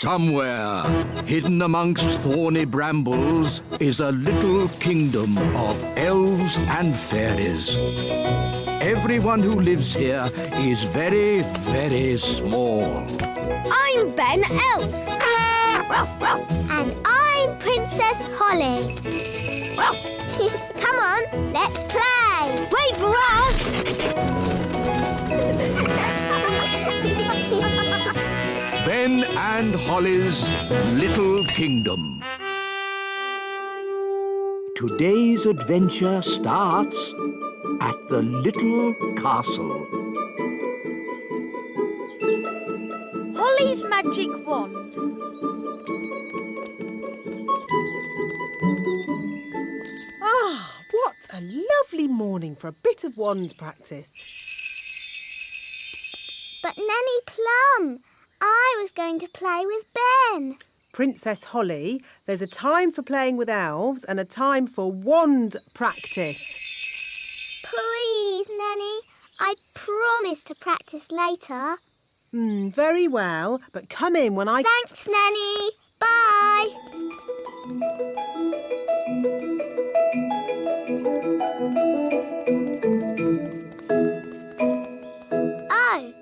Somewhere, hidden amongst thorny brambles, is a little kingdom of elves and fairies. Everyone who lives here is very, very small. I'm Ben Elf. And I'm Princess Holly. Come on, let's play. Wait for us! Ben and Holly's Little Kingdom. Today's adventure starts at the Little Castle. Holly's magic wand. Ah, what a lovely morning for a bit of wand practice. But Nanny Plum, I was going to play with Ben. Princess Holly, there's a time for playing with elves and a time for wand practice. Please, Nanny. I promise to practice later. Very well, but come in when I... Thanks, Nanny. Bye. Oh,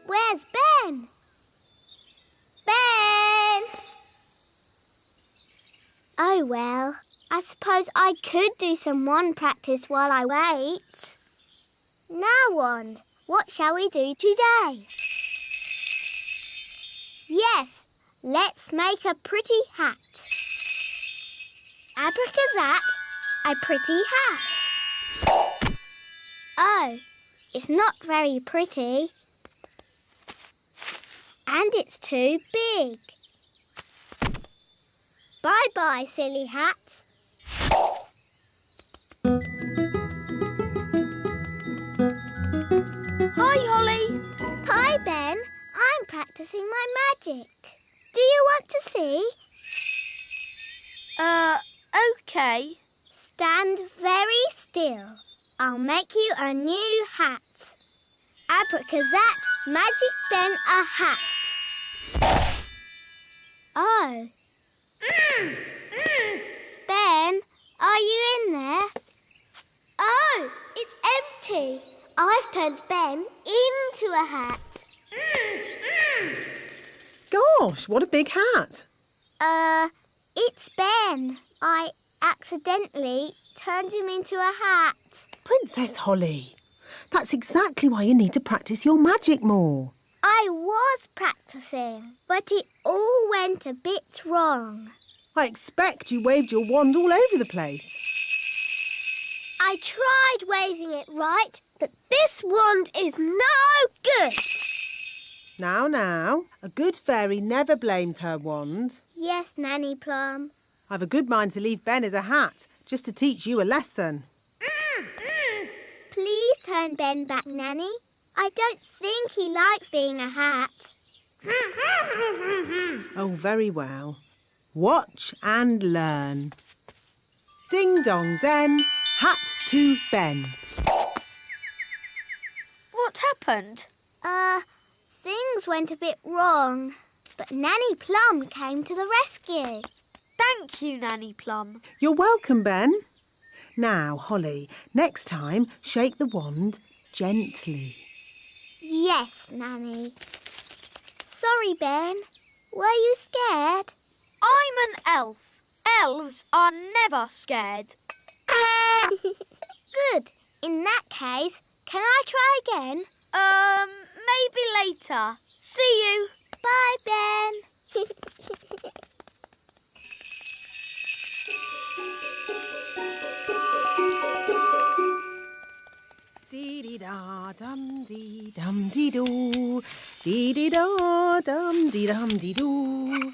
where's Ben? Ben! Oh, well, I suppose I could do some wand practice while I wait. Now, Wand, what shall we do today? Yes, let's make a pretty hat. Abracazat, a pretty hat. Oh, it's not very pretty. And it's too big. Bye-bye, silly hat. Hi, Holly. Hi, Ben. I'm practicing my magic. Do you want to see? OK. Stand very still. I'll make you a new hat. Abracazat, magic Ben a hat. Oh. Ben, are you in there? Oh, it's empty. I've turned Ben into a hat. Gosh, what a big hat. It's Ben. I accidentally turned him into a hat. Princess Holly, that's exactly why you need to practice your magic more. I was practicing, but it all went a bit wrong. I expect you waved your wand all over the place. I tried waving it right, but this wand is no good. Now, a good fairy never blames her wand. Yes, Nanny Plum. I've a good mind to leave Ben as a hat, just to teach you a lesson. Please turn Ben back, Nanny. I don't think he likes being a hat. Oh, very well. Watch and learn. Ding dong den, hat to Ben. What happened? Things went a bit wrong, but Nanny Plum came to the rescue. Thank you, Nanny Plum. You're welcome, Ben. Now, Holly, next time, shake the wand gently. Yes, Nanny. Sorry, Ben. Were you scared? I'm an elf. Elves are never scared. Good. In that case, can I try again? Maybe later. See you. Bye, Ben. Dee-dee-da-dum-dee-dum-dee-doo. Dee-dee-da-dum-dee-dum-dee-doo.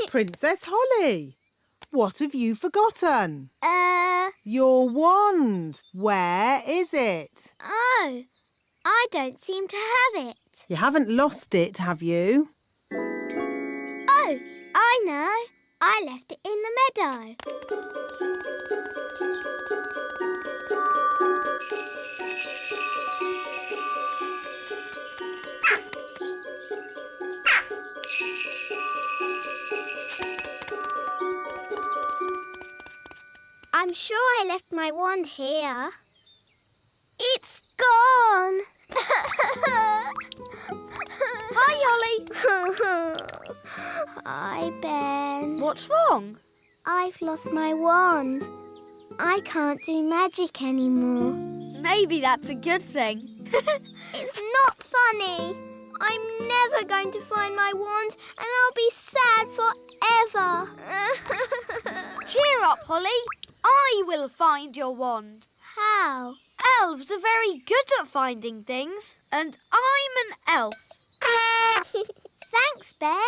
Princess Holly, what have you forgotten? Your wand. Where is it? Oh, I don't seem to have it. You haven't lost it, have you? Oh, I know. I left it in the meadow. I'm sure I left my wand here. It's gone! Hi, Holly. Hi, Ben. What's wrong? I've lost my wand. I can't do magic anymore. Maybe that's a good thing. It's not funny. I'm never going to find my wand and I'll be sad forever. Cheer up, Holly. I will find your wand. How? Elves are very good at finding things, and I'm an elf. Thanks, Ben.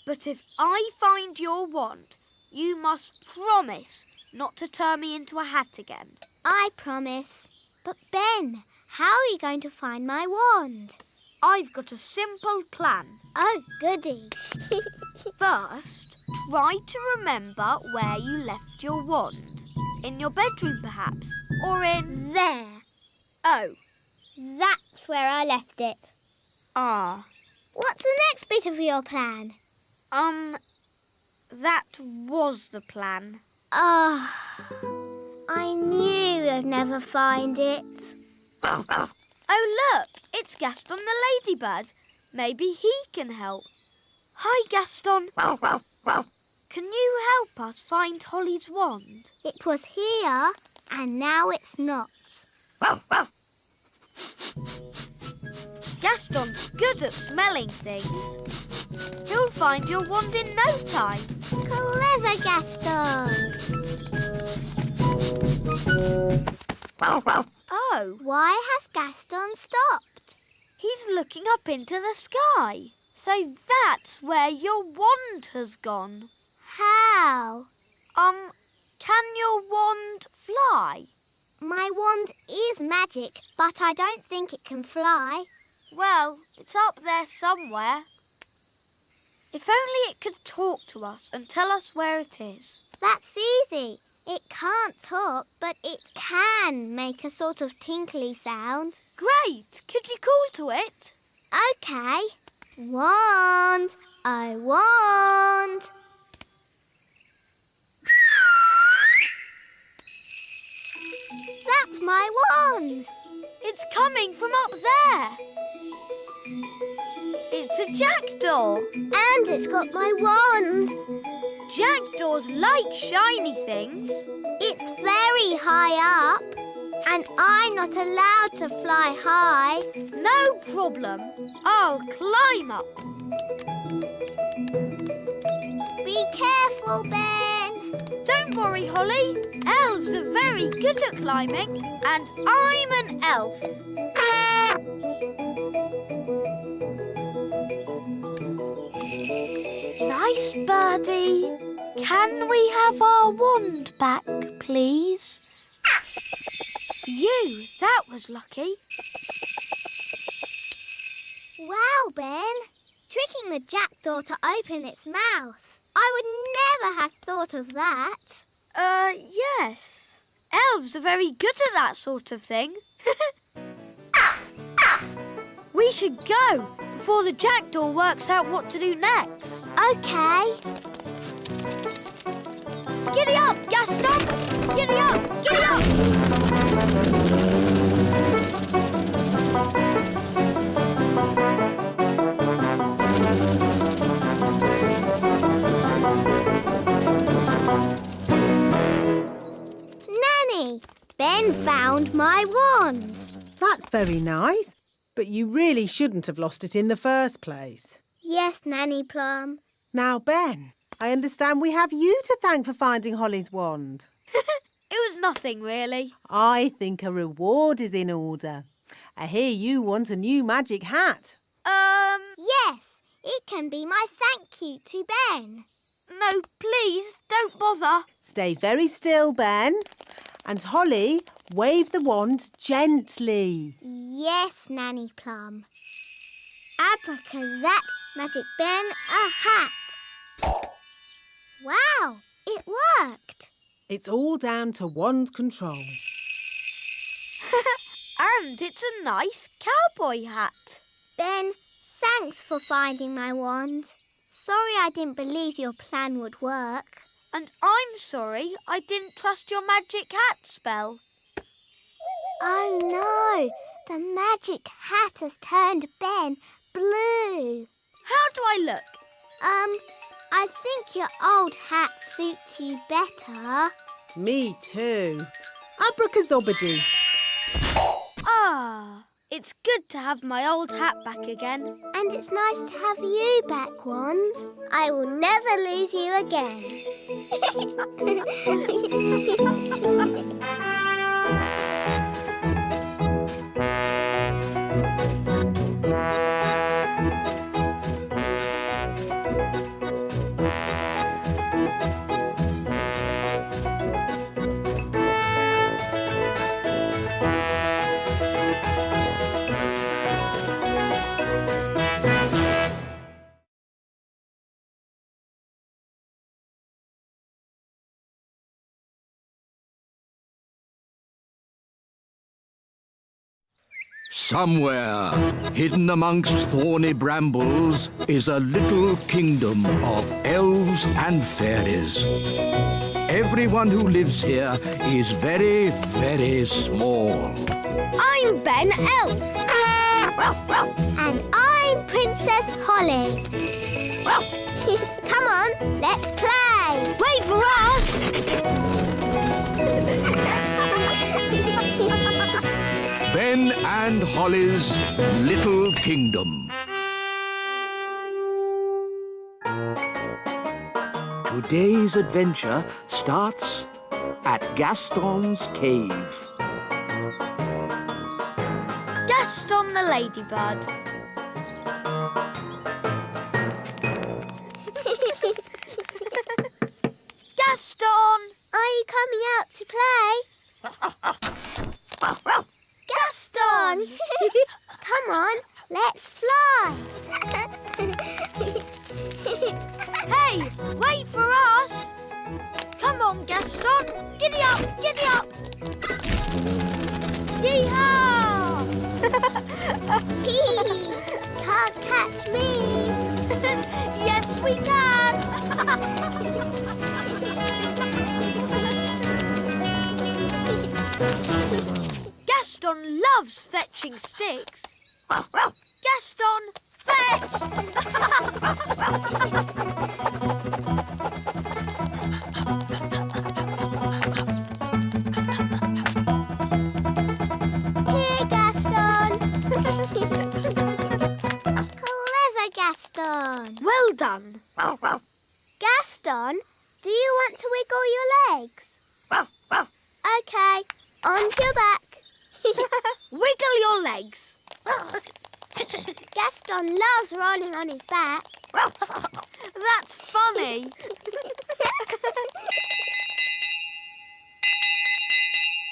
But if I find your wand, you must promise not to turn me into a hat again. I promise. But Ben, how are you going to find my wand? I've got a simple plan. Oh, goody. First, try to remember where you left your wand. In your bedroom, perhaps? Or in... There. Oh. That's where I left it. Ah. What's the next bit of your plan? That was the plan. I knew I'd never find it. Oh, look! It's Gaston the ladybird. Maybe he can help. Hi, Gaston. Can you help us find Holly's wand? It was here, and now it's not. Gaston's good at smelling things. He'll find your wand in no time. Clever, Gaston. Oh, Why has Gaston stopped? he's looking up into the sky. So that's where your wand has gone. How? Can your wand fly? My wand is magic, but I don't think it can fly. Well, it's up there somewhere. If only it could talk to us and tell us where it is. That's easy. It can't talk, but it can make a sort of tinkly sound. Great! Could you call to it? Okay. Wand, I want. That's my wand. It's coming from up there. It's a jackdaw. And it's got my wand. Jackdaws like shiny things. It's very high up. And I'm not allowed to fly high. No problem. I'll climb up. Be careful, Ben. Don't worry, Holly. Elves are very good at climbing, and I'm an elf. Nice birdie. Can we have our wand back, please? That was lucky. Wow, Ben. Tricking the jackdaw to open its mouth. I would never have thought of that. Yes. Elves are very good at that sort of thing. We should go before the jackdaw works out what to do next. Okay. Giddy up, Gaston! Giddy up! Giddy up! Nanny, Ben found my wand. That's very nice, but you really shouldn't have lost it in the first place. Yes, Nanny Plum. Now, Ben, I understand we have you to thank for finding Holly's wand. It was nothing, really. I think a reward is in order. I hear you want a new magic hat. Yes, it can be my thank you to Ben. No, please, don't bother. Stay very still, Ben. And Holly, wave the wand gently. Yes, Nanny Plum. Abracazat, Magic Ben, a hat. Wow, it worked. It's all down to wand control. And it's a nice cowboy hat. Ben, thanks for finding my wand. Sorry I didn't believe your plan would work. And I'm sorry I didn't trust your magic hat spell. Oh no, the magic hat has turned Ben blue. How do I look? I think your old hat suits you better. Me too. Abracazobody. Ah, it's good to have my old hat back again. And it's nice to have you back, Wand. I will never lose you again. Somewhere, hidden amongst thorny brambles, is a little kingdom of elves and fairies. Everyone who lives here is very, very small. I'm Ben Elf. And I'm Princess Holly. Come on, let's play. Wait for us! Ben and Holly's Little Kingdom. Today's adventure starts at Gaston's cave. Gaston the ladybird. Gaston! Are you coming out to play? Gaston! Come on, let's fly. Hey, wait for us! Come on, Gaston! Giddy up, giddy up! Yee-haw! Can't catch me. Yes, we can! Gaston loves fetching sticks. Gaston, fetch! Here, Gaston. Clever Gaston. Well done. Gaston, do you want to wiggle your legs? Okay, onto your back. Wiggle your legs. Gaston loves rolling on his back. That's funny.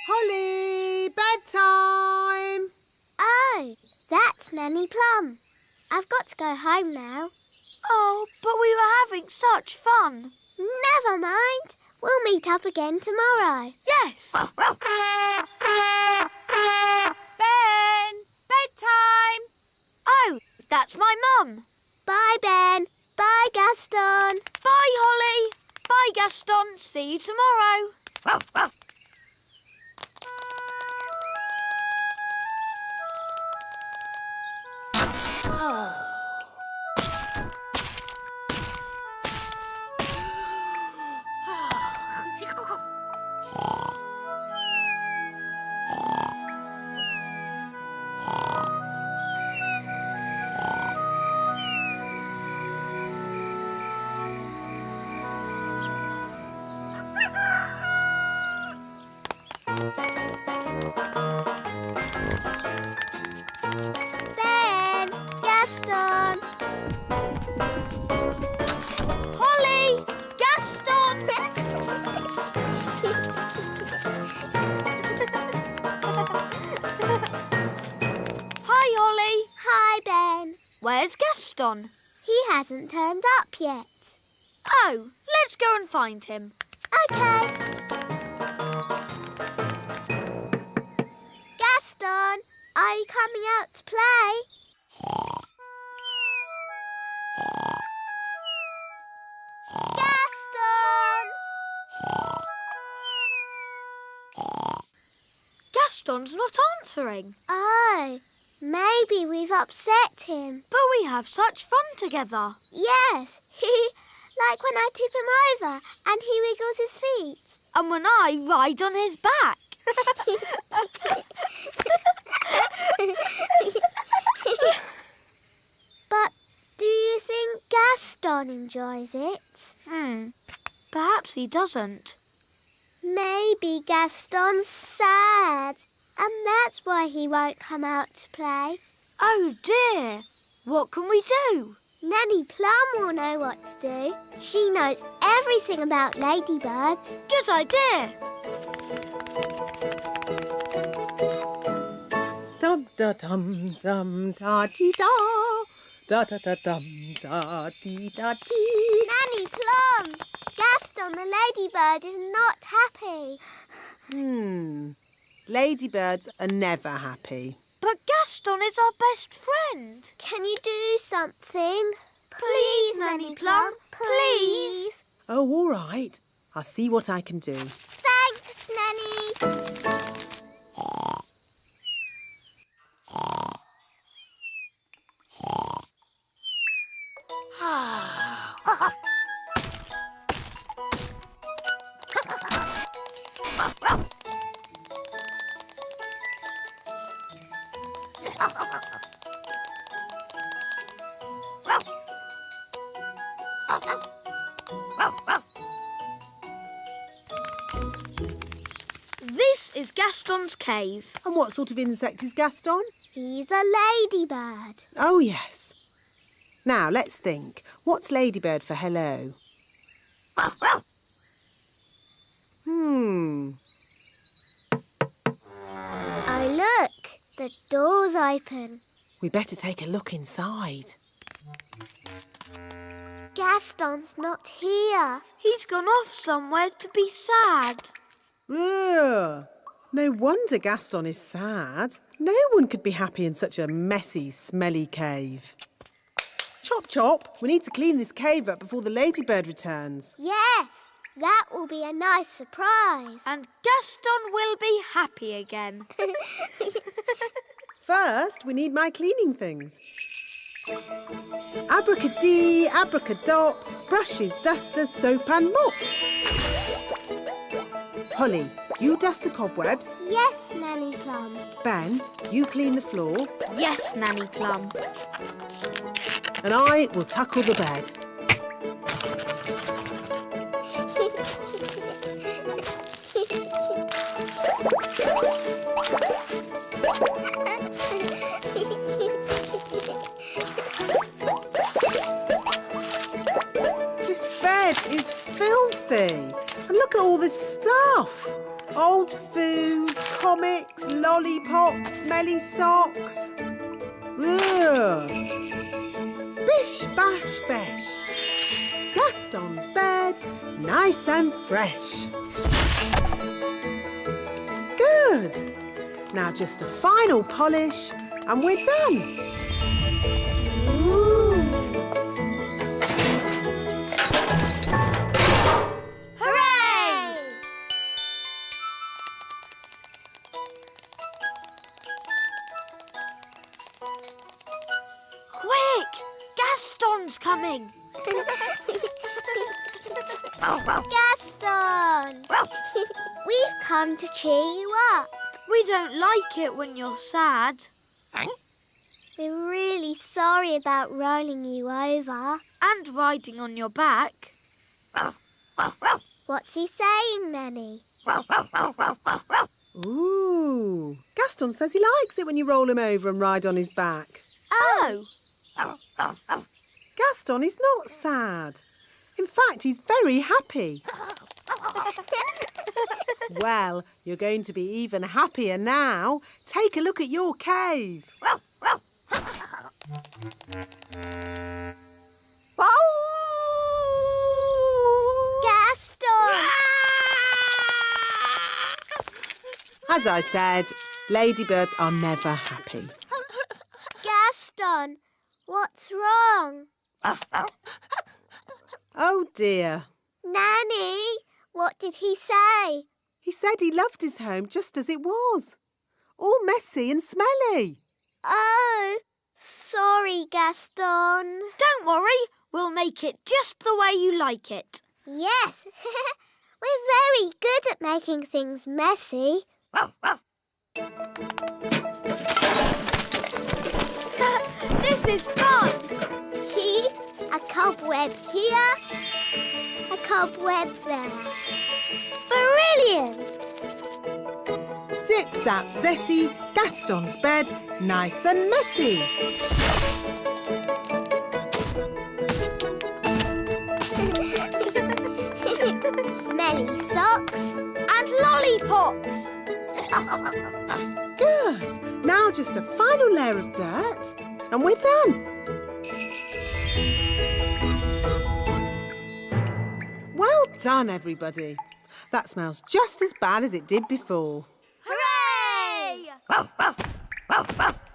Holly, bedtime. Oh, that's Nanny Plum. I've got to go home now. Oh, but we were having such fun. Never mind. We'll meet up again tomorrow. Yes. Ben! Bedtime! Oh, that's my mum. Bye, Ben. Bye, Gaston. Bye, Holly. Bye, Gaston. See you tomorrow. Ben, Gaston. Holly, Gaston. Hi, Holly. Hi, Ben. Where's Gaston? He hasn't turned up yet. Oh, let's go and find him. Okay. Gaston, are you coming out to play? Gaston! Gaston's not answering. Oh, maybe we've upset him. But we have such fun together. Yes, like when I tip him over and he wiggles his feet. And when I ride on his back. But do you think Gaston enjoys it? Perhaps he doesn't. Maybe Gaston's sad, and that's why he won't come out to play. Oh dear. What can we do? Nanny Plum will know what to do. She knows everything about ladybirds. Good idea. Dum da dum dum da dee da. Da da da dum da dee da dee. Nanny Plum! Gaston the ladybird is not happy. Ladybirds are never happy. But Gaston is our best friend. Can you do something? Please, Nanny Plum, please. Oh, all right. I'll see what I can do. Thanks, Nanny. This is Gaston's cave. And what sort of insect is Gaston? He's a ladybird. Oh, yes. Now, let's think. What's ladybird for hello? Oh, look, the door's open. We better take a look inside. Gaston's not here. He's gone off somewhere to be sad. Ugh. No wonder Gaston is sad. No one could be happy in such a messy, smelly cave. Chop, chop. We need to clean this cave up before the ladybird returns. Yes, that will be a nice surprise. And Gaston will be happy again. First, we need my cleaning things. Abracadee, abracadop, brushes, dusters, soap and mop. Holly, you dust the cobwebs. Yes, Nanny Plum. Ben, you clean the floor. Yes, Nanny Plum. And I will tackle the bed. This bed is filthy. And look at all this stuff. Old food, comics, lollipops, smelly socks. Ugh. Bish, bash, besh. Gaston's bed, nice and fresh. Good. Now just a final polish and we're done. Hooray! Quick! Gaston's coming. Gaston! We've come to cheer you up. We don't like it when you're sad. We're really sorry about rolling you over. And riding on your back. What's he saying, Nanny? Ooh. Gaston says he likes it when you roll him over and ride on his back. Oh! Gaston is not sad. In fact, he's very happy. Well, you're going to be even happier now. Take a look at your cave. Gaston! As I said, ladybirds are never happy. Gaston, what's wrong? Oh dear. Nanny, what did he say? He said he loved his home just as it was. all messy and smelly. Oh, sorry, Gaston. Don't worry, we'll make it just the way you like it. Yes, we're very good at making things messy. This is fun. A cobweb here, a cobweb there. Brilliant! Zip, zap, zessie, Gaston's bed, nice and messy. Smelly socks and lollipops. Good. Now just a final layer of dirt and we're done. Well done, everybody. That smells just as bad as it did before. Hooray!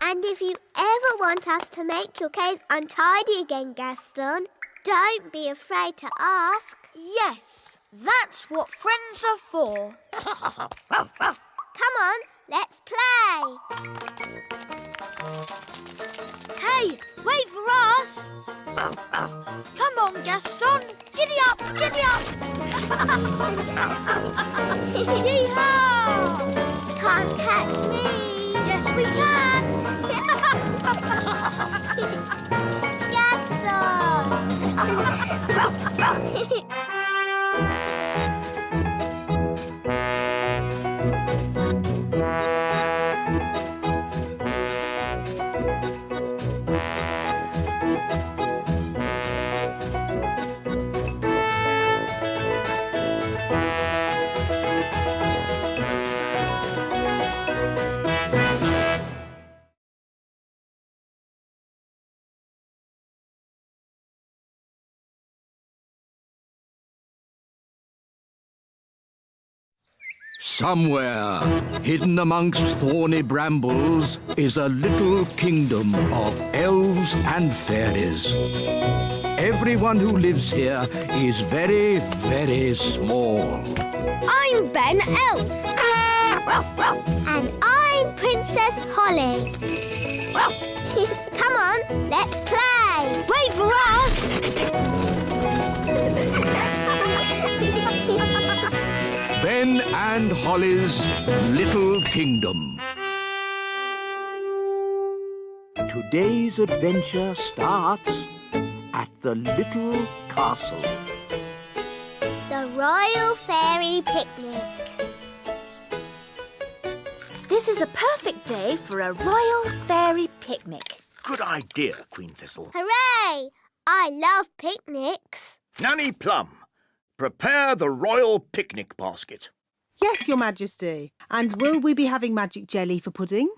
And if you ever want us to make your cave untidy again, Gaston, don't be afraid to ask. Yes, that's what friends are for. Come on, let's play. Hey, wait for us. Come on, Gaston. Giddy up, giddy up. Yee-haw! Can't catch me. Yes, we can. Gaston! Somewhere, hidden amongst thorny brambles, is a little kingdom of elves and fairies. Everyone who lives here is very, very small. I'm Ben Elf. And I'm Princess Holly. Come on, let's play. Wait for us. Ben and Holly's Little Kingdom. Today's adventure starts at the Little Castle. The Royal Fairy Picnic. This is a perfect day for a royal fairy picnic. Good idea, Queen Thistle. Hooray! I love picnics. Nanny Plum, prepare the royal picnic basket. Yes, Your Majesty. And will we be having magic jelly for pudding?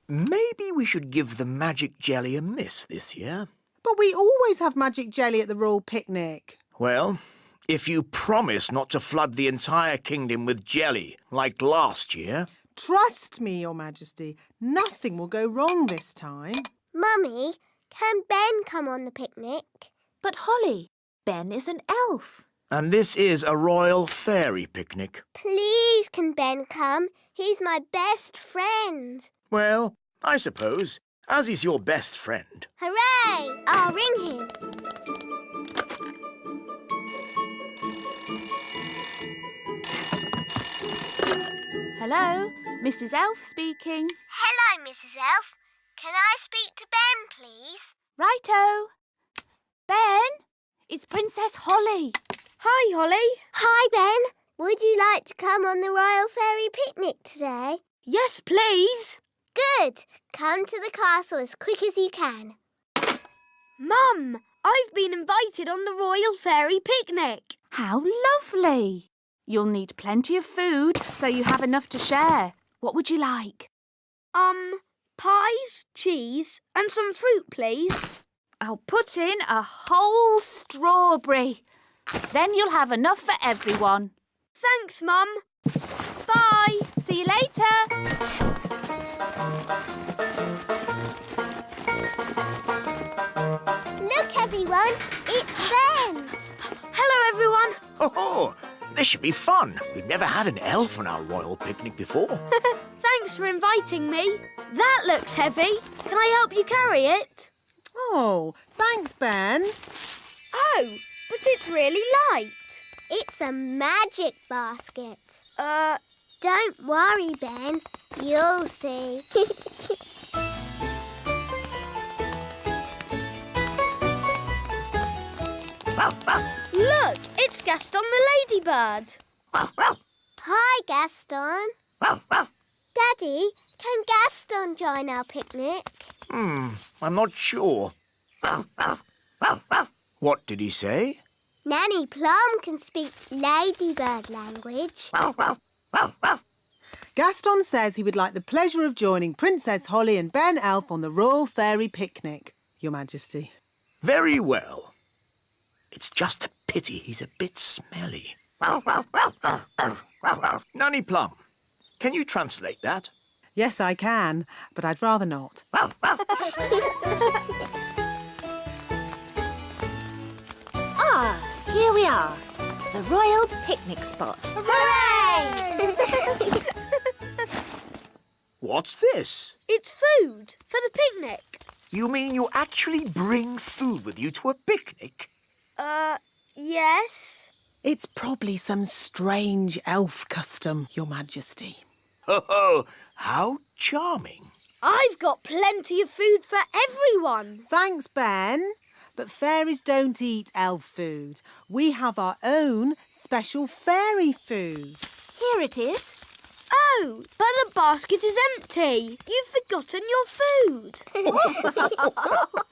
Maybe we should give the magic jelly a miss this year. But we always have magic jelly at the royal picnic. Well, if you promise not to flood the entire kingdom with jelly like last year... Trust me, Your Majesty. Nothing will go wrong this time. Mummy, can Ben come on the picnic? But Holly, Ben is an elf. And this is a royal fairy picnic. Please, can Ben come? He's my best friend. Well, I suppose, as he's your best friend. Hooray! I'll ring him. Hello, Mrs. Elf speaking. Hello, Mrs. Elf. Can I speak to Ben, please? Righto. Ben, it's Princess Holly. Hi, Holly. Hi, Ben. Would you like to come on the Royal Fairy Picnic today? Yes, please. Good. Come to the castle as quick as you can. Mum, I've been invited on the Royal Fairy Picnic. How lovely. You'll need plenty of food so you have enough to share. What would you like? Pies, cheese and some fruit, please. I'll put in a whole strawberry. Then you'll have enough for everyone. Thanks, Mum. Bye. See you later. Look, everyone. It's Ben. Hello, everyone. Oh, this should be fun. We've never had an elf on our royal picnic before. Thanks, Thanks for inviting me. That looks heavy. Can I help you carry it? Oh, thanks, Ben. Oh, but it's really light. It's a magic basket. Uh, Don't worry, Ben. You'll see. look, it's Gaston the ladybird. Hi, Gaston. Daddy, can Gaston join our picnic? I'm not sure. What did he say? Nanny Plum can speak ladybird language. Gaston says he would like the pleasure of joining Princess Holly and Ben Elf on the Royal Fairy Picnic, Your Majesty. Very well. It's just a pity he's a bit smelly. Nanny Plum, can you translate that? Yes, I can, but I'd rather not. Ah, here we are. The royal picnic spot. Hooray! What's this? It's food for the picnic. You mean you actually bring food with you to a picnic? Yes. It's probably some strange elf custom, Your Majesty. Oh, how charming. I've got plenty of food for everyone. Thanks, Ben. But fairies don't eat elf food. We have our own special fairy food. Here it is. Oh, but the basket is empty. You've forgotten your food.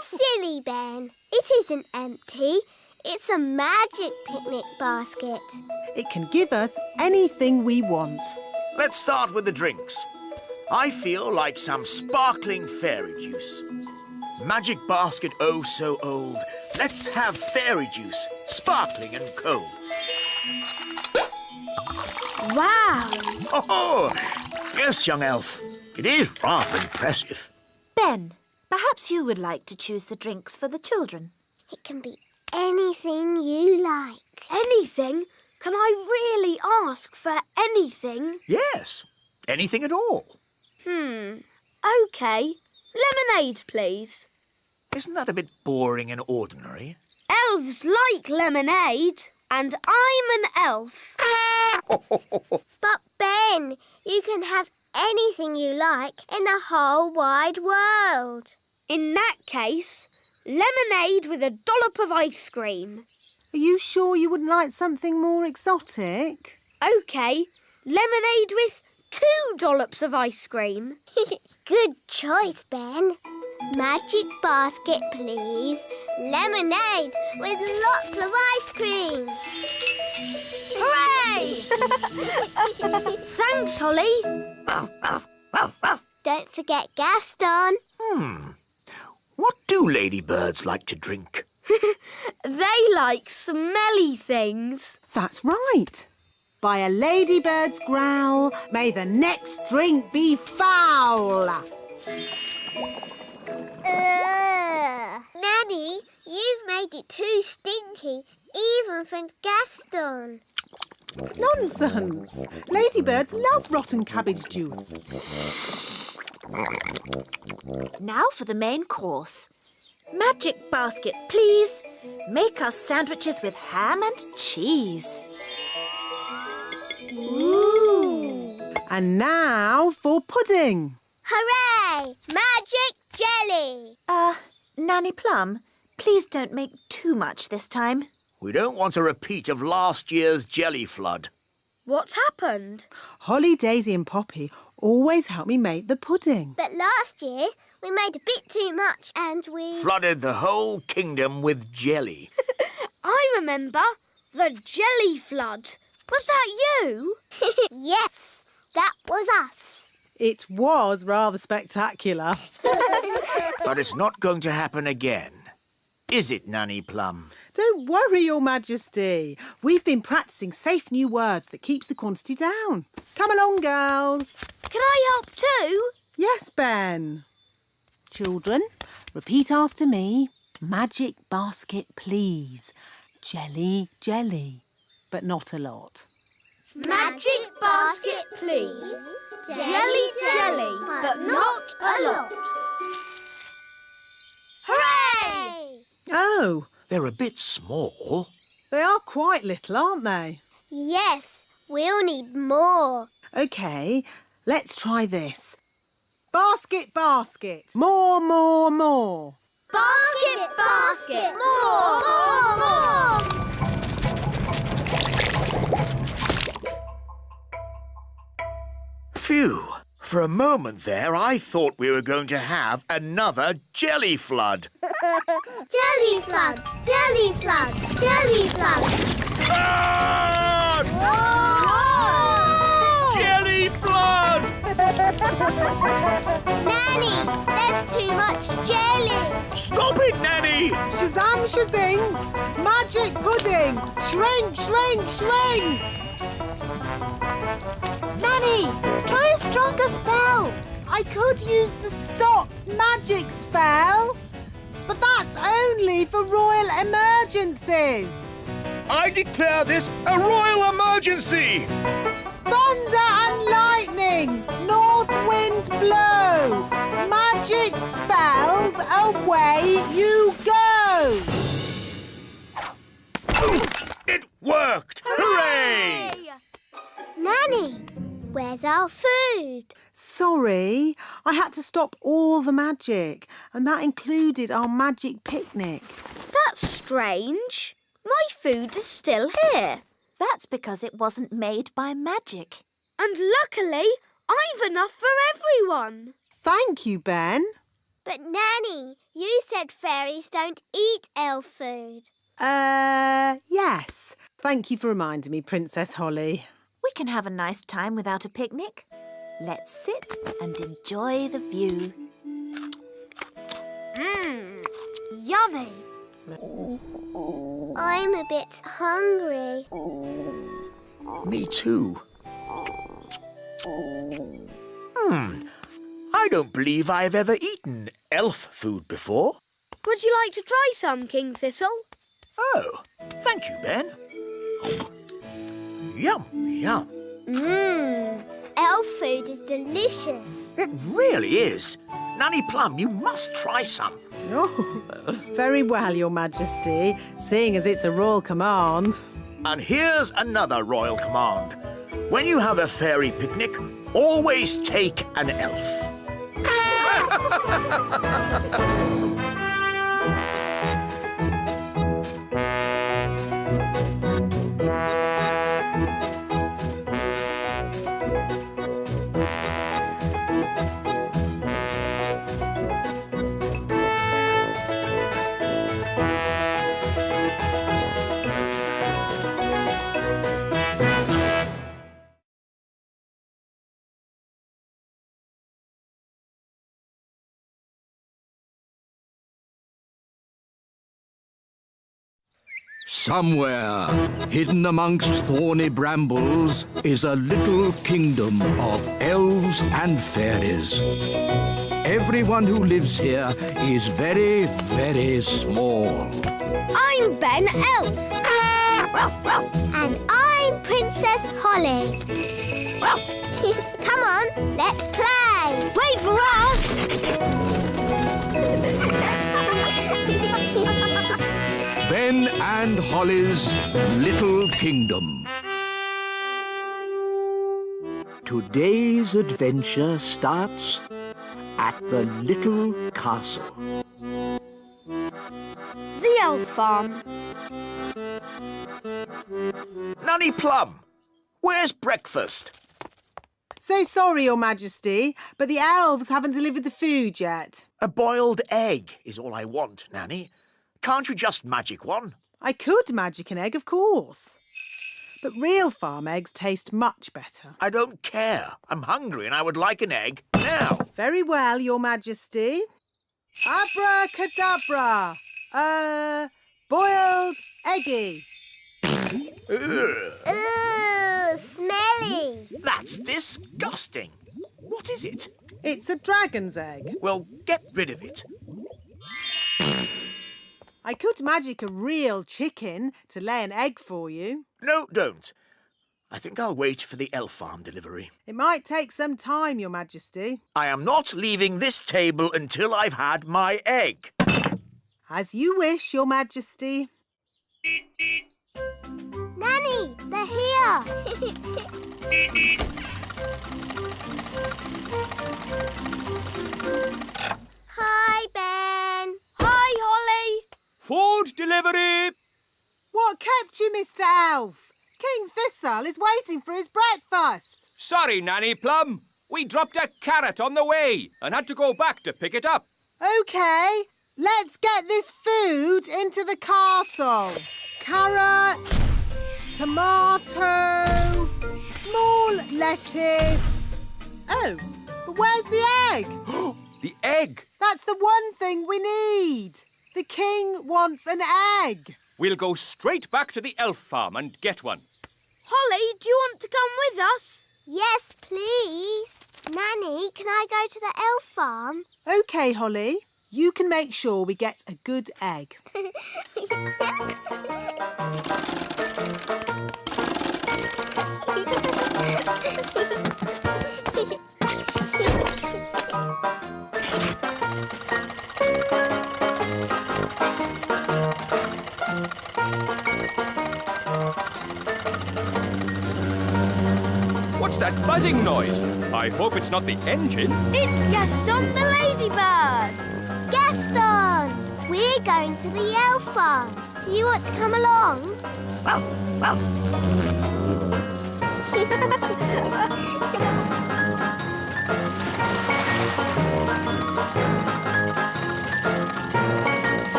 Silly Ben. It isn't empty. It's a magic picnic basket. It can give us anything we want. Let's start with the drinks. I feel like some sparkling fairy juice. Magic basket oh so old. Let's have fairy juice, sparkling and cold. Wow. Oh, yes, young elf. It is rather impressive. Ben, perhaps you would like to choose the drinks for the children. It can be anything you like. Anything? Can I really ask for anything? Yes, anything at all. OK. Lemonade, please. Isn't that a bit boring and ordinary? Elves like lemonade, and I'm an elf. But Ben, you can have anything you like in the whole wide world. In that case, lemonade with a dollop of ice cream. Are you sure you wouldn't like something more exotic? OK, lemonade with 2 dollops of ice cream. Good choice, Ben. Magic basket, please. Lemonade with lots of ice cream. Hooray! Thanks, Holly. Don't forget Gaston. What do ladybirds like to drink? They like smelly things. That's right. By a ladybird's growl, may the next drink be foul. Nanny, you've made it too stinky, even for Gaston. Nonsense. Ladybirds love rotten cabbage juice. Now for the main course. Magic basket, please. Make us sandwiches with ham and cheese. Ooh! And now for pudding. Hooray! Magic jelly! Nanny Plum, please don't make too much this time. We don't want a repeat of last year's jelly flood. What happened? Holly, Daisy and Poppy always help me make the pudding. But last year, we made a bit too much and we... Flooded the whole kingdom with jelly. I remember. The jelly flood. Was that you? Yes, that was us. It was rather spectacular. But it's not going to happen again. Is it, Nanny Plum? Don't worry, Your Majesty. We've been practising safe new words that keeps the quantity down. Come along, girls. Can I help too? Yes, Ben. Children, repeat after me. Magic basket, please. Jelly, jelly. But not a lot. Magic basket, please. Jelly, jelly, but not a lot. Hooray! Oh, They're a bit small. they are quite little, aren't they? Yes, we'll need more. OK, let's try this. Basket, basket. More, more, more. Basket, basket, more, more, more. Phew. For a moment there, I thought we were going to have another jelly flood. Jelly flood, jelly flood, jelly flood. Ah! Jelly flood! Nanny, there's too much jelly. Stop it, Nanny! Shazam, shazing. Magic pudding. Shrink, shrink, shrink. Nanny, try a stronger spell. I could use the stop magic spell, but that's only for royal emergencies. I declare this a royal emergency! Thunder and lightning, north wind blow, magic spells, away you go. It worked! Hooray! Nanny, where's our food? Sorry, I had to stop all the magic, and that included our magic picnic. That's strange. My food is still here. That's because it wasn't made by magic. And luckily, I've enough for everyone. Thank you, Ben. But Nanny, you said fairies don't eat elf food. Yes. Thank you for reminding me, Princess Holly. We can have a nice time without a picnic. Let's sit and enjoy the view. Yummy. I'm a bit hungry. Me too. I don't believe I've ever eaten elf food before. Would you like to try some, King Thistle? Oh, thank you, Ben. Yum, yum. Elf food is delicious. It really is. Nanny Plum, you must try some. Oh, very well, Your Majesty, seeing as it's a royal command. And here's another royal command. When you have a fairy picnic, always take an elf. Somewhere, hidden amongst thorny brambles, is a little kingdom of elves and fairies. Everyone who lives here is very, very small. I'm Ben Elf. And I'm Princess Holly. Come on, let's play. Wait for us. Ben and Holly's Little Kingdom. Today's adventure starts at the little castle. The elf farm. Nanny Plum, where's breakfast? So sorry, Your Majesty, but the elves haven't delivered the food yet. A boiled egg is all I want, Nanny. Can't you just magic one? I could magic an egg, of course. But real farm eggs taste much better. I don't care. I'm hungry and I would like an egg now. Very well, Your Majesty. Abracadabra! Boiled eggy. Ugh, Ooh, smelly. that's disgusting. What is it? It's a dragon's egg. Well, get rid of it. I could magic a real chicken to lay an egg for you. No, don't. I think I'll wait for the elf farm delivery. It might take some time, Your Majesty. I am not leaving this table until I've had my egg. As you wish, Your Majesty. Nanny, they're here. Hi, Ben. Hi, Holly. Food delivery! What kept you, Mr. Elf? King Thistle is waiting for his breakfast. Sorry, Nanny Plum. We dropped a carrot on the way and had to go back to pick it up. OK, let's get this food into the castle. Carrot, tomato, small lettuce. Oh, but where's the egg? The egg! That's the one thing we need. The king wants an egg. We'll go straight back to the elf farm and get one. Holly, do you want to come with us? Yes, please. Nanny, can I go to the elf farm? OK, Holly. You can make sure we get a good egg. What's that buzzing noise? I hope it's not the engine. It's Gaston the ladybird. Gaston! We're going to the elf farm. Do you want to come along?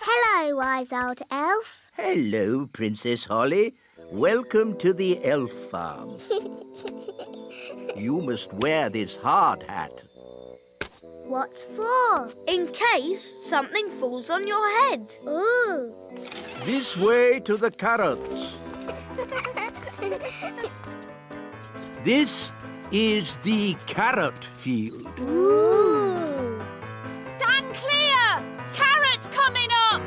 Hello, wise old elf. Hello, Princess Holly. Welcome to the elf farm. You must wear this hard hat. What for? In case something falls on your head. Ooh. This way to the carrots. This is the carrot field. Ooh. Stand clear! Carrot coming up!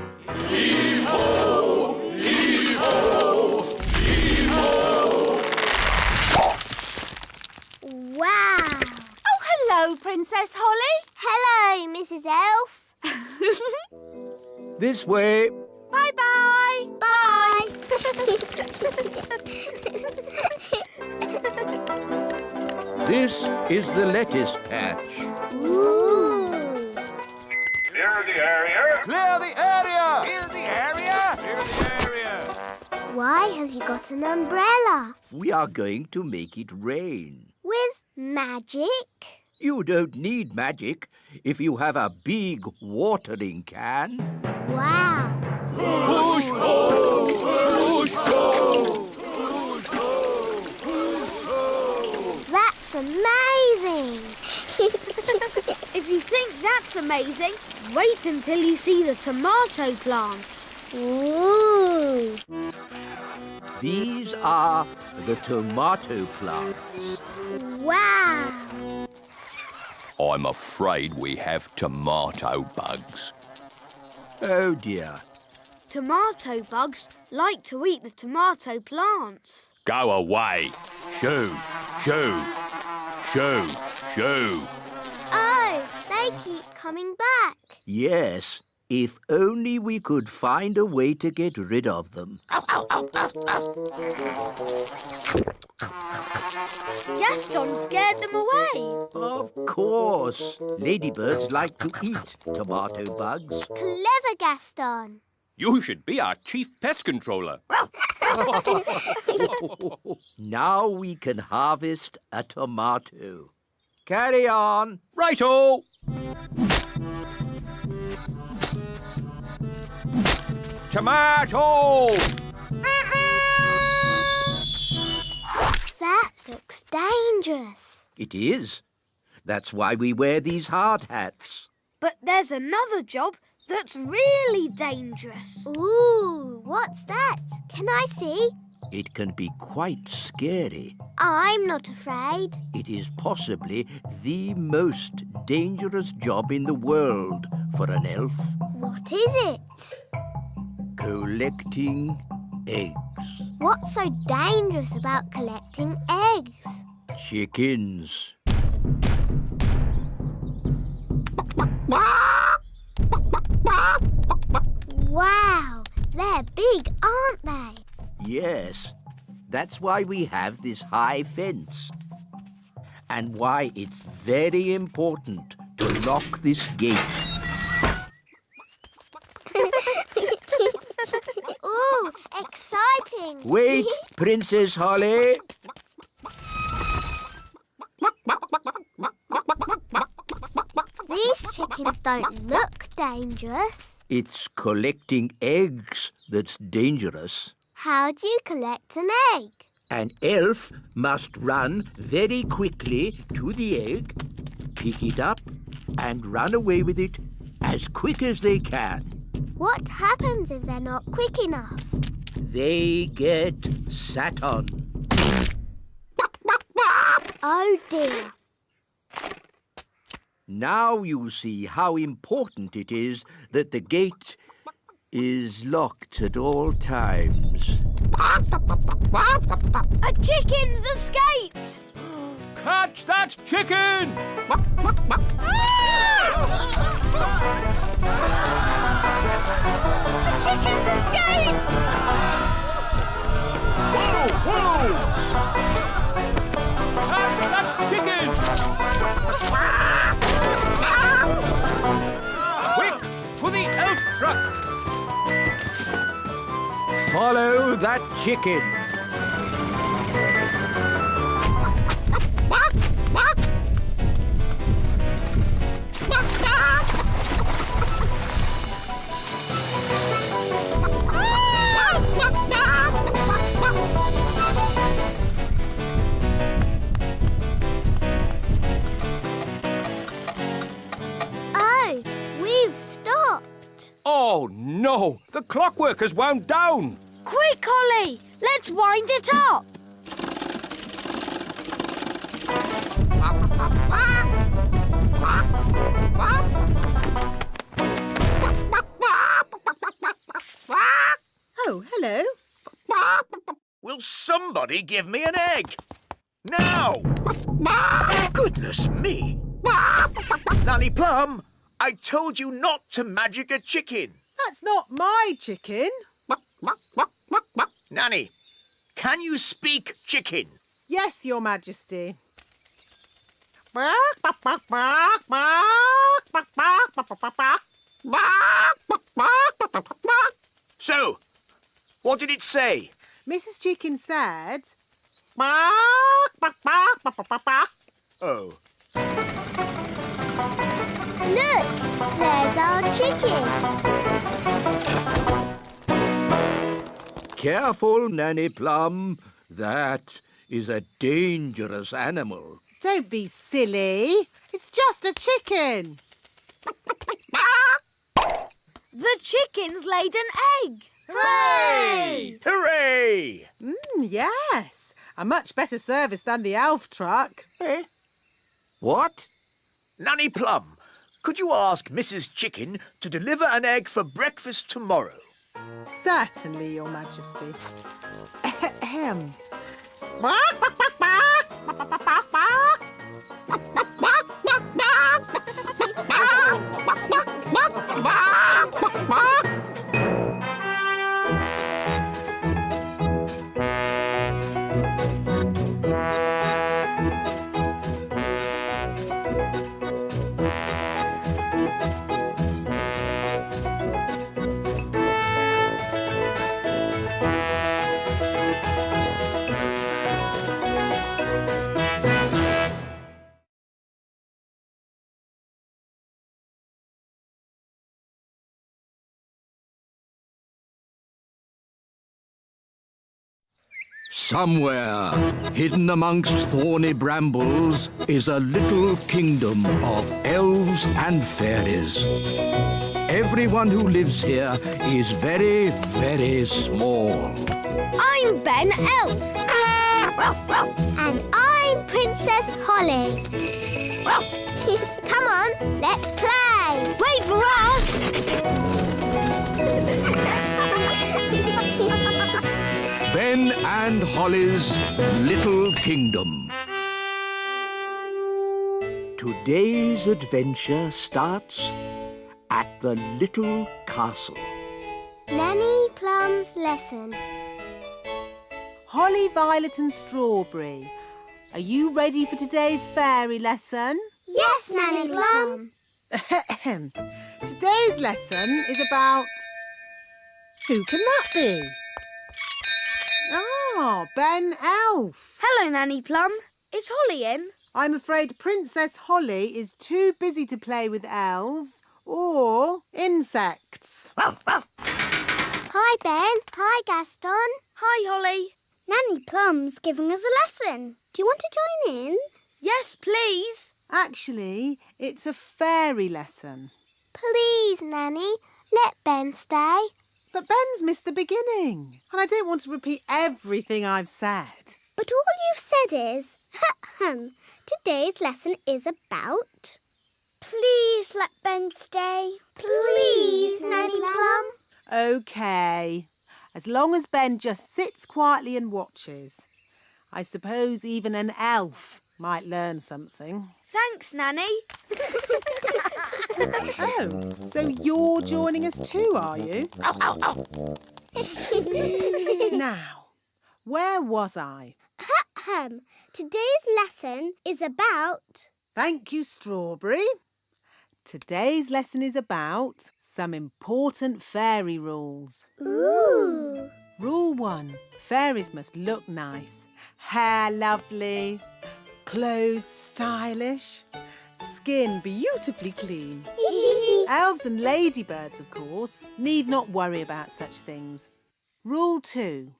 Wow. Oh, hello, Princess Holly. Hello, Mrs. Elf. This way. Bye-bye. Bye. This is the lettuce patch. Ooh. Clear the area. Clear the area! Clear the area! Clear the area! Why have you got an umbrella? We are going to make it rain. With magic? You don't need magic if you have a big watering can. Wow. Push ho! Push ho! That's amazing. If you think that's amazing, wait until you see the tomato plants. Ooh. These are the tomato plants. Wow. I'm afraid we have tomato bugs. Oh dear. Tomato bugs like to eat the tomato plants. Go away. Shoo, shoo, shoo, shoo. Oh, they keep coming back. Yes, if only we could find a way to get rid of them. Gaston scared them away. Of course. Ladybirds like to eat tomato bugs. Clever, Gaston. You should be our chief pest controller. Now we can harvest a tomato. Carry on. Righto! Tomato! That looks dangerous. It is. That's why we wear these hard hats. But there's another job that's really dangerous. Ooh, what's that? Can I see? It can be quite scary. I'm not afraid. It is possibly the most dangerous job in the world for an elf. What is it? Collecting eggs. What's so dangerous about collecting eggs? Chickens. Wow, they're big, aren't they? Yes, that's why we have this high fence. And why it's very important to lock this gate. Ooh, exciting. Wait, Princess Holly. These chickens don't look dangerous. It's collecting eggs that's dangerous. How do you collect an egg? An elf must run very quickly to the egg, pick it up, and run away with it as quick as they can. What happens if they're not quick enough? They get sat on. Oh dear. Now you see how important it is that the gate is locked at all times. A chicken's escaped! Catch that chicken! The chicken's escaped! Catch that chicken! Quick, to the elf truck! Follow that chicken. Oh, we've stopped. Oh, no! The clockwork has wound down! Quick, Holly! Let's wind it up! Oh, hello. Will somebody give me an egg? Now! Goodness me! Nanny Plum, I told you not to magic a chicken. That's not my chicken. Nanny, can you speak chicken? Yes, Your Majesty. So, what did it say? Mrs. Chicken said... Oh, Look, there's our chicken. Careful, Nanny Plum. That is a dangerous animal. Don't be silly. It's just a chicken. The chicken's laid an egg! Hooray! hooray! Yes. A much better service than the elf truck. Eh? What? Nanny Plum, could you ask Mrs. Chicken to deliver an egg for breakfast tomorrow? Certainly, Your Majesty. Ahem. Somewhere, hidden amongst thorny brambles, is a little kingdom of elves and fairies. Everyone who lives here is very, very small. I'm Ben Elf. And I'm Princess Holly. Come on, let's play. Wait for us! Ben and Holly's Little Kingdom. Today's adventure starts at the little castle. Nanny Plum's lesson. Holly, Violet and Strawberry, are you ready for today's fairy lesson? Yes, Nanny Plum. Today's lesson is about... Who can that be? Ah, Ben Elf. Hello, Nanny Plum. Is Holly in? I'm afraid Princess Holly is too busy to play with elves or insects. Hi, Ben. Hi, Gaston. Hi, Holly. Nanny Plum's giving us a lesson. Do you want to join in? Yes, please. Actually, it's a fairy lesson. Please, Nanny, let Ben stay. But Ben's missed the beginning, and I don't want to repeat everything I've said. But all you've said is, today's lesson is about... Please let Ben stay. Please, Nanny Plum. OK. As long as Ben just sits quietly and watches. I suppose even an elf might learn something. Thanks, Nanny. Oh, so you're joining us too, are you? Now, where was I? Today's lesson is about... Thank you, Strawberry. Today's lesson is about some important fairy rules. Ooh. Rule 1. Fairies must look nice. Hair lovely. Clothes stylish. Skin beautifully clean. Elves and ladybirds, of course, need not worry about such things. Rule 2.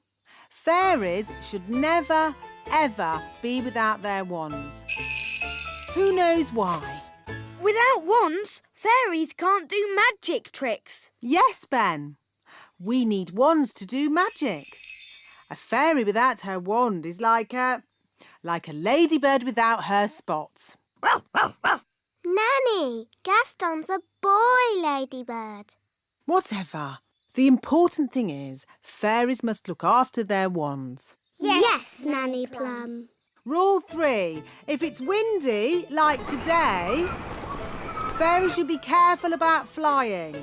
Fairies should never, ever be without their wands. Who knows why? Without wands, fairies can't do magic tricks. Yes, Ben. We need wands to do magic. A fairy without her wand is like a ladybird without her spots. Nanny, Gaston's a boy ladybird. Whatever. The important thing is fairies must look after their wands. Yes, Nanny Plum. Rule 3. If it's windy, like today, fairies should be careful about flying.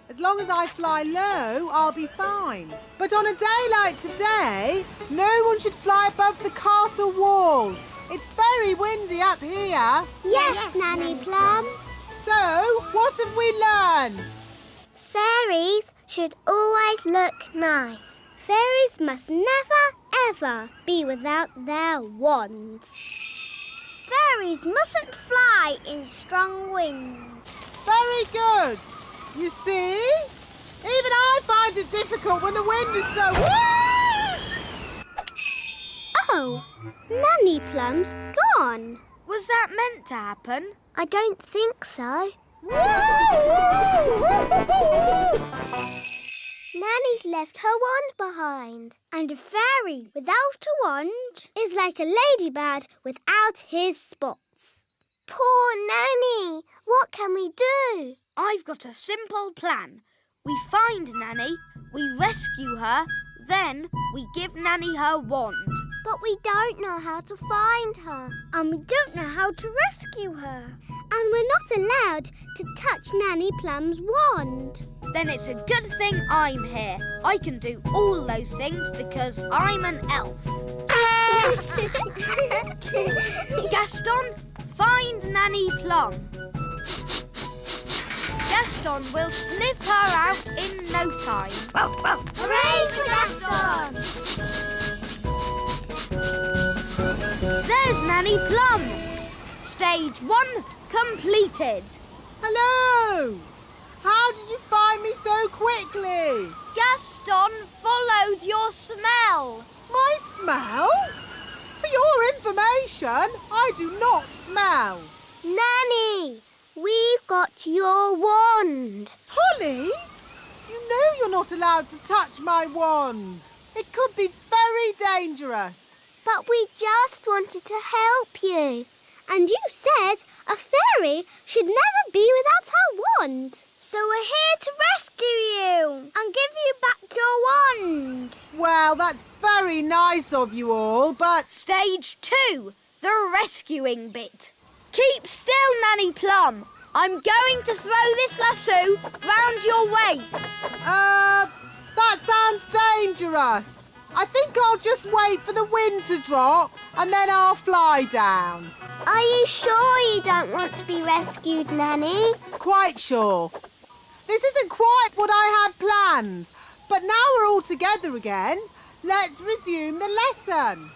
As long as I fly low, I'll be fine. But on a day like today, no one should fly above the castle walls. It's very windy up here. Yes, Nanny Plum. So, what have we learned? Fairies should always look nice. Fairies must never, ever be without their wands. Fairies mustn't fly in strong winds. Very good. You see? Even I find it difficult when the wind is so... Oh, Nanny Plum's gone. Was that meant to happen? I don't think so. Nanny's left her wand behind. And a fairy without a wand is like a ladybird without his spots. Poor Nanny! What can we do? I've got a simple plan. We find Nanny, we rescue her, then we give Nanny her wand. But we don't know how to find her. And we don't know how to rescue her. And we're not allowed to touch Nanny Plum's wand. Then it's a good thing I'm here. I can do all those things because I'm an elf. Gaston, find Nanny Plum. Gaston will sniff her out in no time. Hooray for Gaston! There's Nanny Plum. Stage 1 completed. Hello! How did you find me so quickly? Gaston followed your smell. My smell? For your information, I do not smell. Nanny, we've got your wand. Holly, you know you're not allowed to touch my wand. It could be very dangerous. But we just wanted to help you. And you said a fairy should never be without her wand. So we're here to rescue you and give you back your wand. Well, that's very nice of you all, but... Stage 2, the rescuing bit. Keep still, Nanny Plum. I'm going to throw this lasso round your waist. That sounds dangerous. I think I'll just wait for the wind to drop and then I'll fly down. Are you sure you don't want to be rescued, Nanny? Quite sure. This isn't quite what I had planned, but now we're all together again. Let's resume the lesson.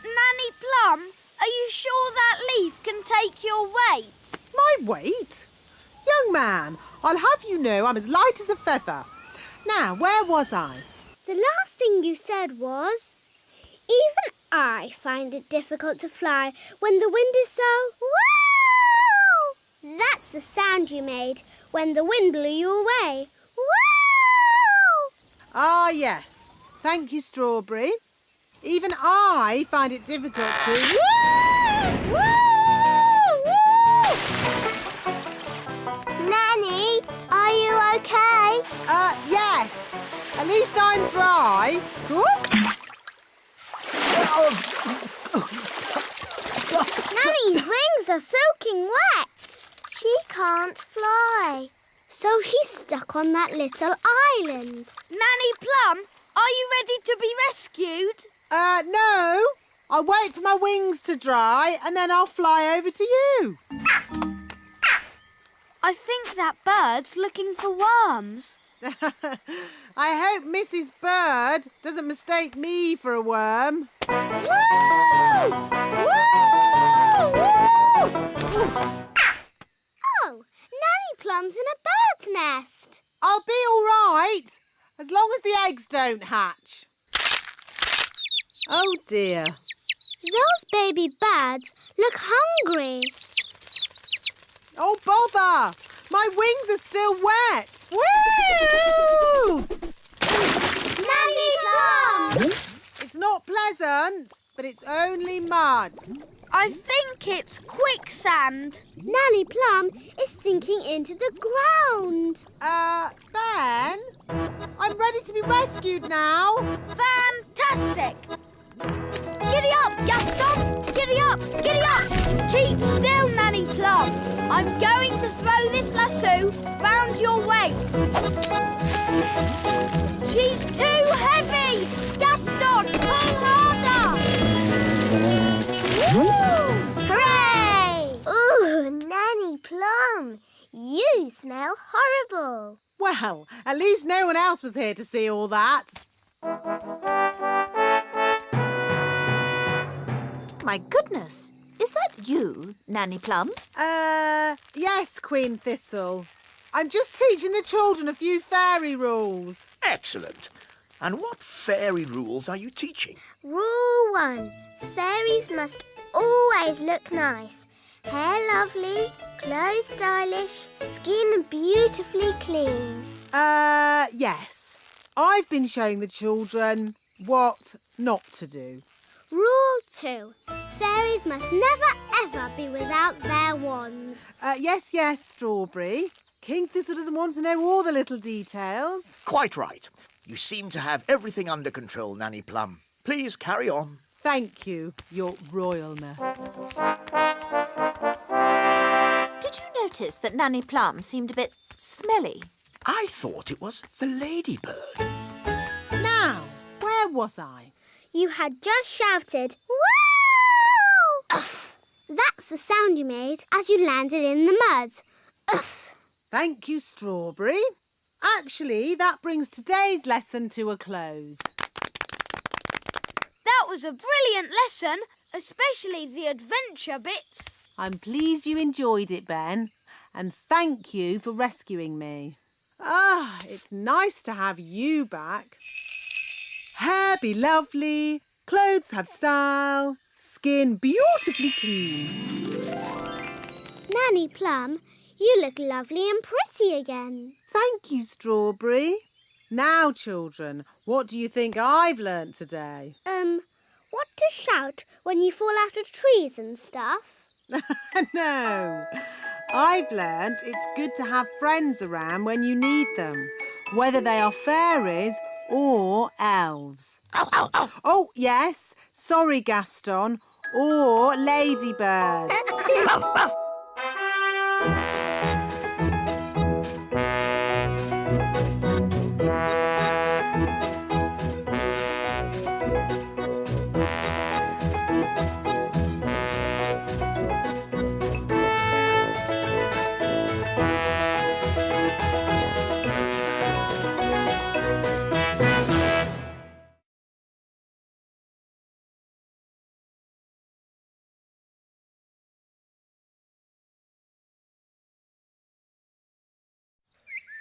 Nanny Plum, are you sure that leaf can take your weight? My weight? Young man, I'll have you know I'm as light as a feather. Now, where was I? The last thing you said was, even I find it difficult to fly when the wind is so... Woo! That's the sound you made when the wind blew you away. Woo! Ah, yes. Thank you, Strawberry. Even I find it difficult to... Woo! Woo! Woo! Nanny, are you okay? Yes. At least I'm dry. Nanny's wings are soaking wet. She can't fly. So she's stuck on that little island. Nanny Plum, are you ready to be rescued? No. I'll wait for my wings to dry and then I'll fly over to you. I think that bird's looking for worms. I hope Mrs. Bird doesn't mistake me for a worm. Woo! Woo! Woo! Oh, Nanny Plum's in a bird's nest. I'll be all right, as long as the eggs don't hatch. Oh, dear. Those baby birds look hungry. Oh, bother! My wings are still wet. Woo! Nanny Plum! It's not pleasant, but it's only mud. I think it's quicksand. Nanny Plum is sinking into the ground. Ben? I'm ready to be rescued now. Fantastic! Giddy up, Gaston! Giddy up! Giddy up! Keep still, Nanny Plum. I'm going to throw this lasso round your waist. She's too heavy! Gaston, pull harder! Hooray! Ooh, Nanny Plum, you smell horrible. Well, at least no one else was here to see all that. My goodness, is that you, Nanny Plum? Yes, Queen Thistle. I'm just teaching the children a few fairy rules. Excellent. And what fairy rules are you teaching? Rule 1. Fairies must always look nice. Hair lovely, clothes stylish, skin beautifully clean. Yes. I've been showing the children what not to do. Rule 2. Fairies must never ever be without their wands. Yes, Strawberry. King Thistle doesn't want to know all the little details. Quite right. You seem to have everything under control, Nanny Plum. Please carry on. Thank you, Your Royalness. Did you notice that Nanny Plum seemed a bit smelly? I thought it was the ladybird. Now, where was I? You had just shouted, "Woo!" Uff. That's the sound you made as you landed in the mud. Uff. Thank you, Strawberry. Actually, that brings today's lesson to a close. That was a brilliant lesson, especially the adventure bits. I'm pleased you enjoyed it, Ben, and thank you for rescuing me. It's nice to have you back. Hair be lovely, clothes have style, skin beautifully clean. Nanny Plum, you look lovely and pretty again. Thank you, Strawberry. Now, children, what do you think I've learnt today? What to shout when you fall out of trees and stuff? No, I've learnt it's good to have friends around when you need them, whether they are fairies or elves. Ow, ow, ow. Oh, yes, sorry, Gaston, or ladybirds.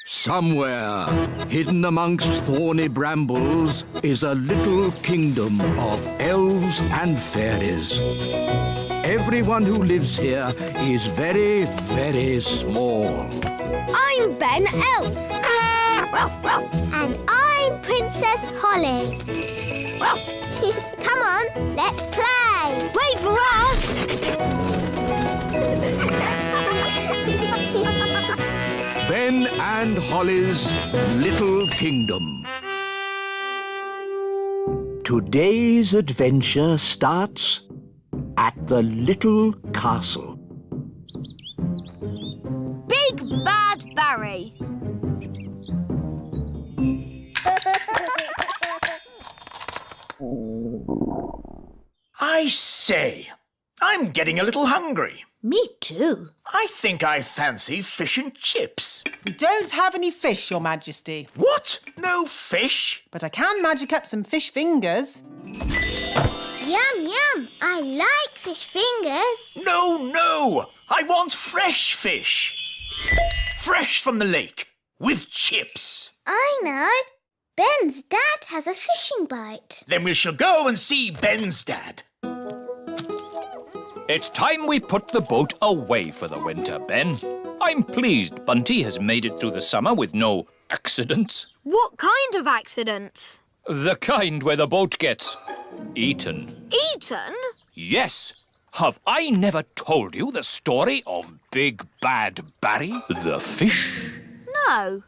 Somewhere, hidden amongst thorny brambles, is a little kingdom of elves and fairies. Everyone who lives here is very, very small. I'm Ben Elf. And I'm Princess Holly. Come on, let's play. Wait for us! Ben and Holly's Little Kingdom. Today's adventure starts at the Little Castle. Big Bad Barry. I say, I'm getting a little hungry. Me too. I think I fancy fish and chips. We don't have any fish, Your Majesty, What? No fish? but I can magic up some fish fingers. Yum, yum. I like fish fingers. No. I want fresh fish. Fresh from the lake, with chips. I know. Ben's dad has a fishing boat. Then we shall go and see Ben's dad. It's time we put the boat away for the winter, Ben. I'm pleased Bunty has made it through the summer with no accidents. What kind of accidents? The kind where the boat gets eaten. Eaten? Yes. Have I never told you the story of Big Bad Barry, the fish? No.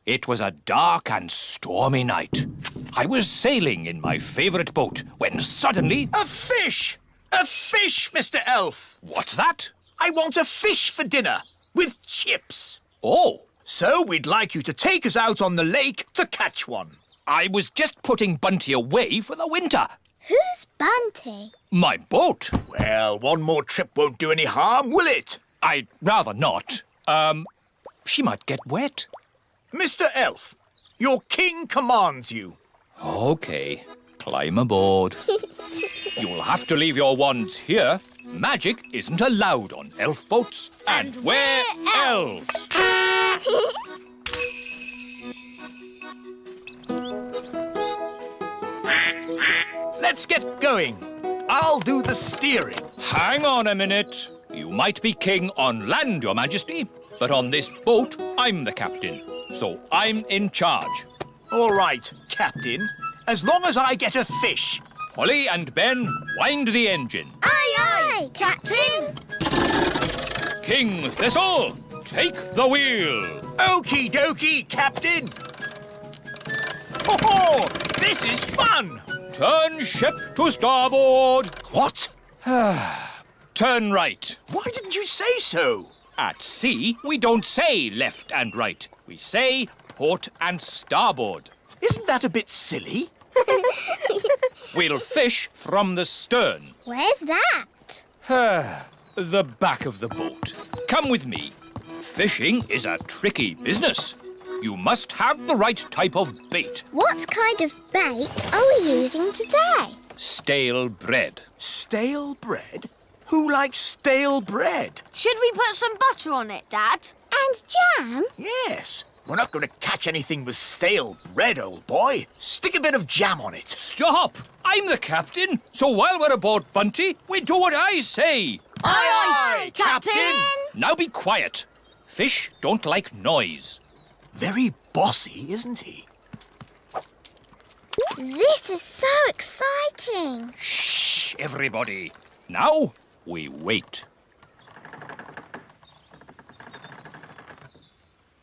It was a dark and stormy night. I was sailing in my favourite boat when suddenly... A fish! A fish, Mr. Elf! What's that? I want a fish for dinner, with chips. Oh, So we'd like you to take us out on the lake to catch one. I was just putting Bunty away for the winter. Who's Bunty? My boat. Well, one more trip won't do any harm, will it? I'd rather not. She might get wet. Mr. Elf, your king commands you. OK, climb aboard. You'll have to leave your wands here. Magic isn't allowed on elf boats. And we're elves. Let's get going. I'll do the steering. Hang on a minute. You might be king on land, Your Majesty, but on this boat, I'm the captain. So I'm in charge. All right, Captain. As long as I get a fish. Holly and Ben, wind the engine. Aye, aye, Captain. King Thistle, take the wheel. Okie dokie, Captain. Oh, this is fun. Turn ship to starboard. What? Turn right. Why didn't you say so? At sea, we don't say left and right. We say port and starboard. Isn't that a bit silly? We'll fish from the stern. Where's that? The back of the boat. Come with me. Fishing is a tricky business. You must have the right type of bait. What kind of bait are we using today? Stale bread. Stale bread? Who likes stale bread? Should we put some butter on it, Dad? And jam? Yes. We're not going to catch anything with stale bread, old boy. Stick a bit of jam on it. Stop! I'm the captain, so while we're aboard Bunty, we do what I say. Aye, aye, Captain! Now be quiet. Fish don't like noise. Very bossy, isn't he? This is so exciting. Shh, everybody. Now we wait.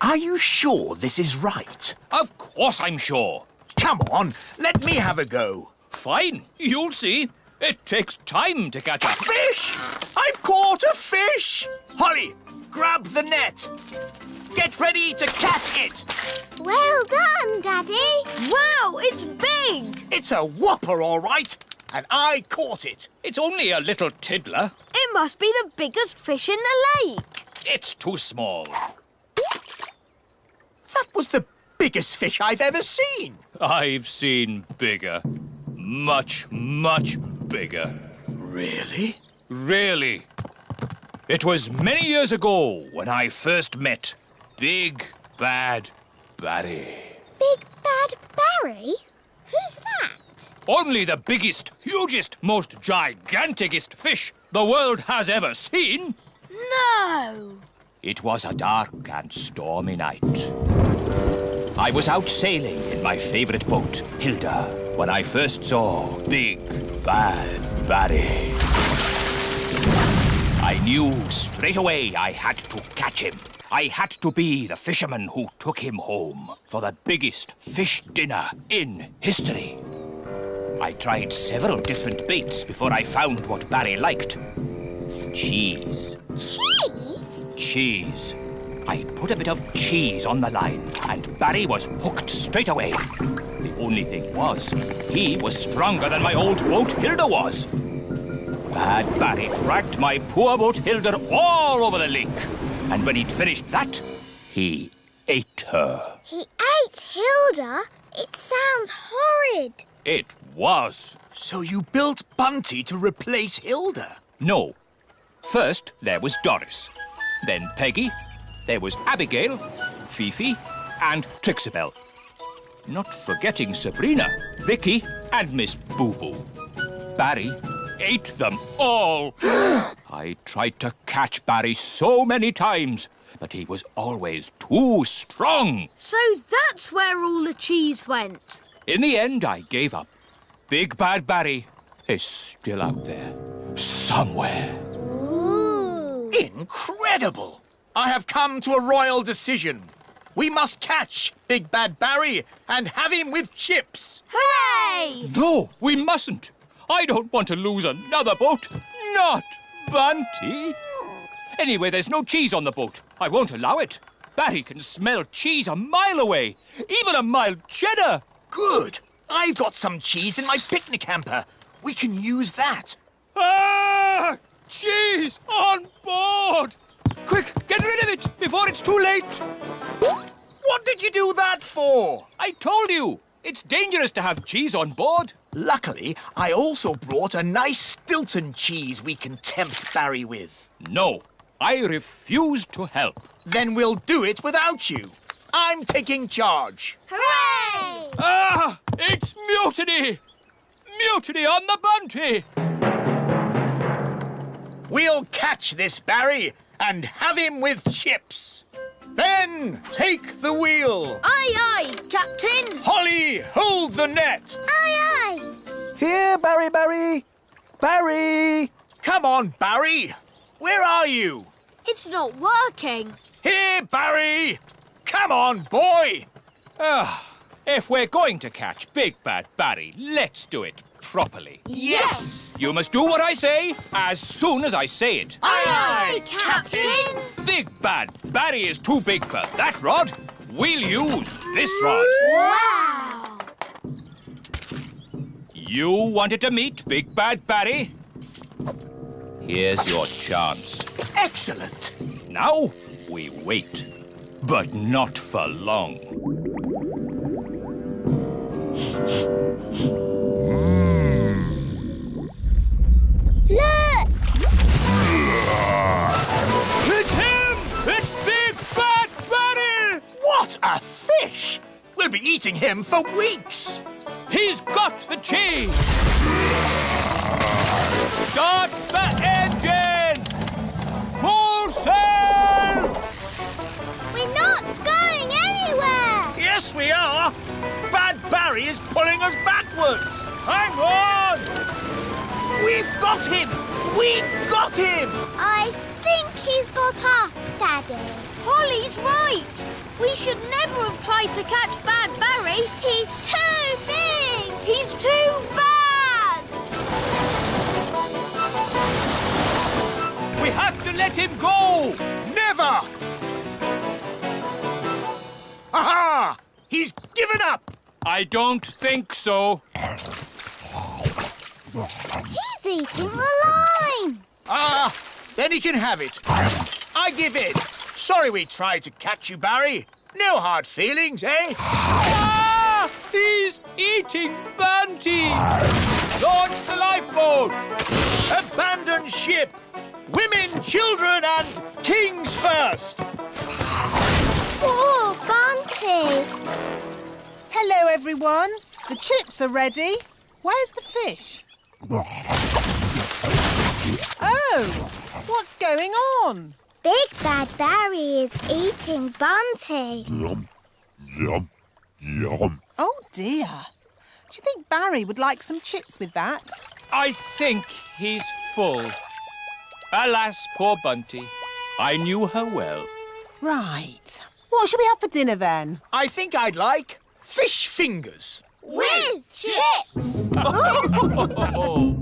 Are you sure this is right? Of course I'm sure. Come on, let me have a go. Fine, you'll see. It takes time to catch a Fish! I've caught a fish! Holly, grab the net. Get ready to catch it. Well done, Daddy. Wow, it's big! It's a whopper, all right. And I caught it. It's only a little tiddler. It must be the biggest fish in the lake. It's too small. That was the biggest fish I've ever seen. I've seen bigger. Much, much bigger. Really? Really. It was many years ago when I first met Big Bad Barry. Big Bad Barry? Who's that? Only the biggest, hugest, most giganticest fish the world has ever seen. No! It was a dark and stormy night. I was out sailing in my favourite boat, Hilda, when I first saw Big Bad Barry. I knew straight away I had to catch him. I had to be the fisherman who took him home for the biggest fish dinner in history. I tried several different baits before I found what Barry liked. Cheese. Cheese? Cheese. I put a bit of cheese on the line, and Barry was hooked straight away. The only thing was, he was stronger than my old boat Hilda was. Bad Barry dragged my poor boat Hilda all over the lake, and when he'd finished that, he ate her. He ate Hilda? It sounds horrid. It was. So you built Bunty to replace Hilda? No. First, there was Doris. Then Peggy. There was Abigail, Fifi, and Trixabel. Not forgetting Sabrina, Vicky, and Miss Boo Boo. Barry ate them all. I tried to catch Barry so many times, but he was always too strong. So that's where all the cheese went. In the end, I gave up. Big Bad Barry is still out there, somewhere. Ooh. Incredible! I have come to a royal decision. We must catch Big Bad Barry and have him with chips. Hooray! No, we mustn't. I don't want to lose another boat. Not Bunty. Anyway, there's no cheese on the boat. I won't allow it. Barry can smell cheese a mile away, even a mild cheddar. Good. I've got some cheese in my picnic hamper. We can use that. Ah! Cheese on board! Quick, get rid of it before it's too late. What did you do that for? I told you, it's dangerous to have cheese on board. Luckily, I also brought a nice Stilton cheese we can tempt Barry with. No, I refuse to help. Then we'll do it without you. I'm taking charge. Hooray! Ah! It's mutiny! Mutiny on the Bunty! We'll catch this Barry and have him with chips. Ben, take the wheel. Aye, aye, Captain. Holly, hold the net. Aye, aye. Here, Barry. Barry! Come on, Barry. Where are you? It's not working. Here, Barry. Come on, boy. If we're going to catch Big Bad Barry, let's do it properly. Yes! You must do what I say as soon as I say it. Aye, Captain. Big Bad Barry is too big for that rod. We'll use this rod. Wow. You wanted to meet Big Bad Barry? Here's your chance. Excellent. Now we wait, but not for long. Look! It's him! It's Big Bad Barry! What a eating him for weeks. He's got the cheese! Start the engine! Full sail! We're not going anywhere! Yes, we are. Bad Barry is pulling us backwards. Hang on! We've got him! We got him! I think he's got us, Daddy. Holly's right. We should never have tried to catch Bad Barry. He's too big! He's too bad. We have to let him go! Never! Aha! He's given up! I don't think so. He's eating the line! Ah, then he can have it. I give in. Sorry we tried to catch you, Barry. No hard feelings, eh? Ah! He's eating Bunty! Launch the lifeboat! Abandon ship! Women, children and kings first! Poor Bunty! Hello, everyone. The chips are ready. Where's the fish? Oh, what's going on? Big Bad Barry is eating Bunty. Oh, dear. Do you think Barry would like some chips with that? I think he's full. Alas, poor Bunty. I knew her well. Right. What shall we have for dinner, then? I think I'd like fish fingers. With chips! Oh,